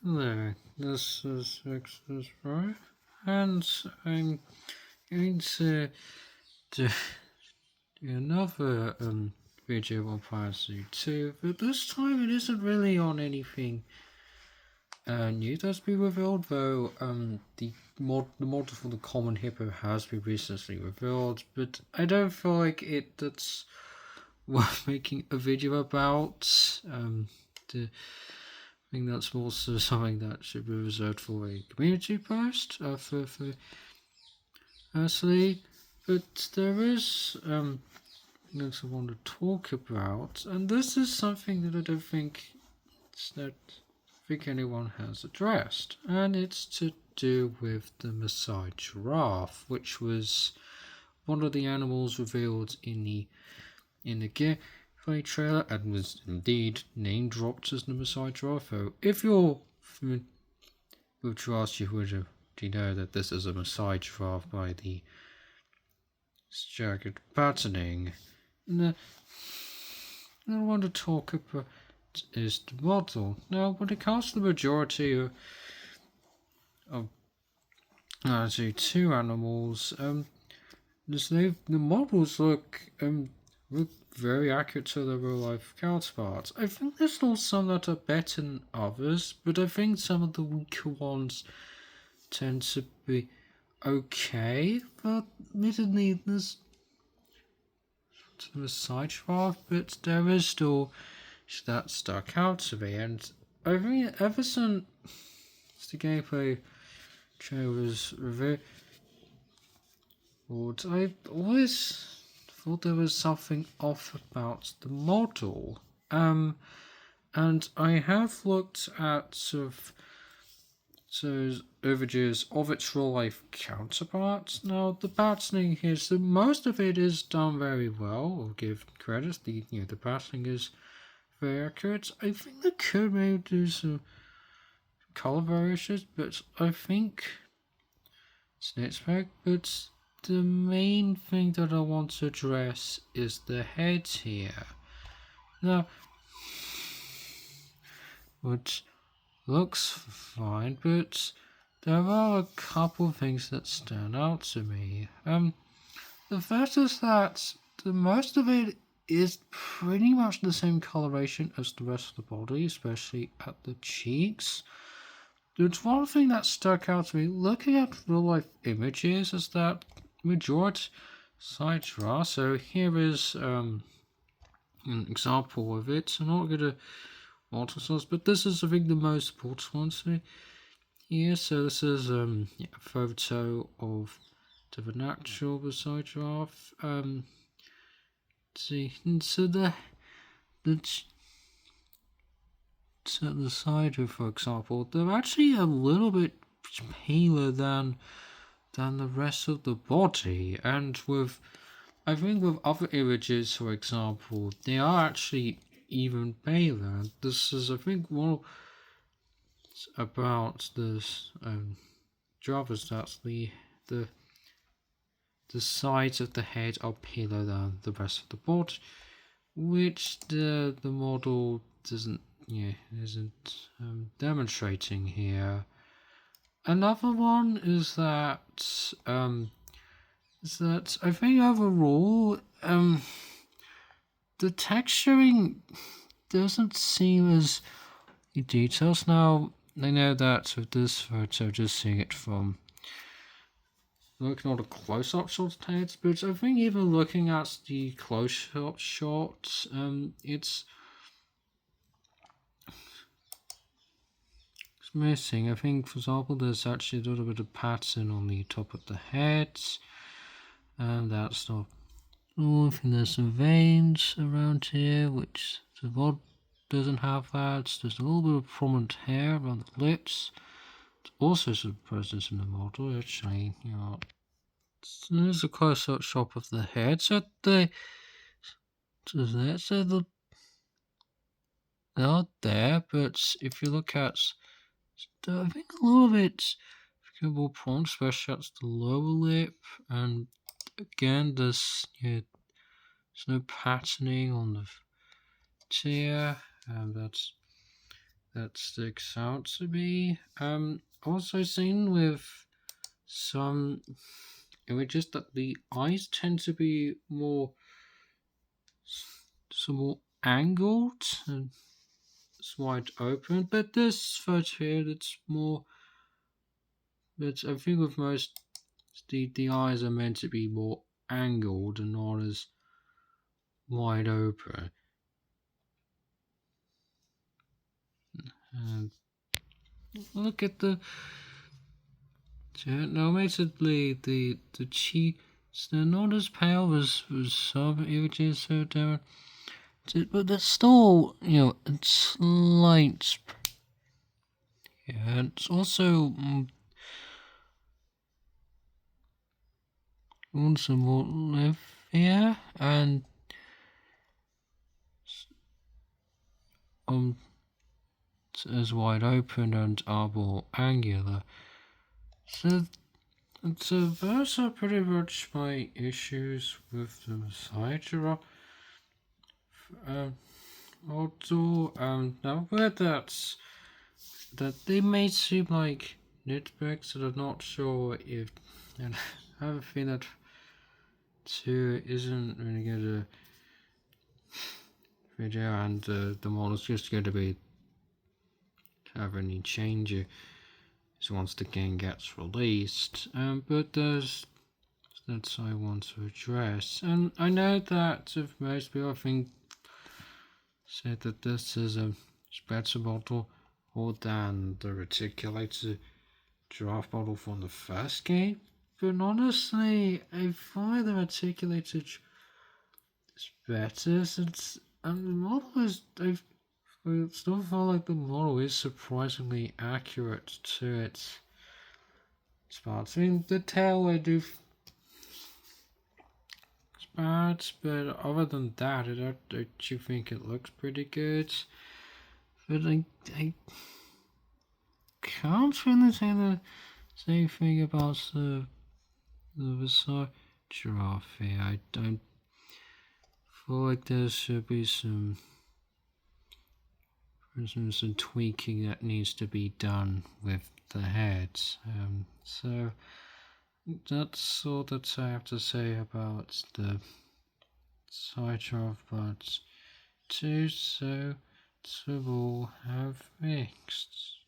Hello, this is X's Pro, and I'm going to do another video on Piracy 2, but this time it isn't really on anything new that's been revealed, though the model for the common hippo has been recently revealed, but I don't feel like that's worth making a video about. The I think that's more so something that should be reserved for a community post for firstly. But there is things I want to talk about, and this is something that I don't think anyone has addressed, and it's to do with the Masai giraffe, which was one of the animals revealed in the gameplay trailer and was indeed name dropped as the Masai giraffe. So if you're familiar with giraffes, you know that this is a Masai giraffe by the jagged patterning. And I want to talk about is the model. Now, when it comes to the majority of two animals, the models look very accurate to their real life counterparts. I think there's still some that are better than others, but I think some of the weaker ones tend to be okay. But admittedly, there's a side giraffe, but there is still that stuck out to me, and I think ever since the gameplay trailer was revealed, I always thought there was something off about the model. And I have looked at images of its real life counterparts. Now, the patterning here, so most of it is done very well. I'll give credit. The patterning is very accurate. I think they could maybe do some color variations, but I think it's an expect. But the main thing that I want to address is the head here. Now, which looks fine, but there are a couple of things that stand out to me. The first is that the most of it is pretty much the same coloration as the rest of the body, especially at the cheeks. There's one thing that stuck out to me looking at real life images is that majority side draw. So here is an example of it. I'm not gonna multiple, but this is I think the most important one to me. Yeah, so this is a photo of the natural beside giraffe. See, so the side of, for example, they're actually a little bit paler than the rest of the body, and I think with other images, for example, they are actually even paler. This is, I think, more about this Java's that the sides of the head are paler than the rest of the body, which the model isn't demonstrating here. Another one is that I think overall the texturing doesn't seem as details. Now I know that with this photo, just seeing it from looking at a close-up shot of heads, but I think even looking at the close-up shots, it's missing. I think, for example, there's actually a little bit of pattern on the top of the head, and that's not. Oh, I think there's some veins around here, which the rod doesn't have that. There's a little bit of prominent hair around the lips. There's also some presence in the model, actually. So there's a close-up shot of the head. So they're there, but if you look at, I think a little bit more prominent, especially at the lower lip, and again, there's no patterning on the tear, and that's that sticks out to me. Also seen with some images that the eyes tend to be more angled and it's wide open, but this photo here, it's more. But I think with most, the eyes are meant to be more angled and not as wide open. And look at the. No, basically the cheeks, they're not as pale as some images so down, but there's still a slight. Yeah, it's also also more live here and um as wide open and are more angular. So those are pretty much my issues with the Masai giraffe. Although now that they may seem like nitpicks, and I'm not sure if, and I have a feeling that 2 isn't really going to video, and the model's just going to be have any changes once the game gets released. But there's that I want to address, and I know that if most people I think said that this is a better model more than the reticulated giraffe model from the first game. But honestly, I find the reticulated is better since the model is. I still feel like the model is surprisingly accurate to its spots. I mean, the tail I do spots, but other than that, I don't you think it looks pretty good? But I can't really say the same thing about the Versailles giraffe here. I don't feel like there should be some tweaking that needs to be done with the heads. So that's all that I have to say about the side giraffe parts 2. So to all have mixed.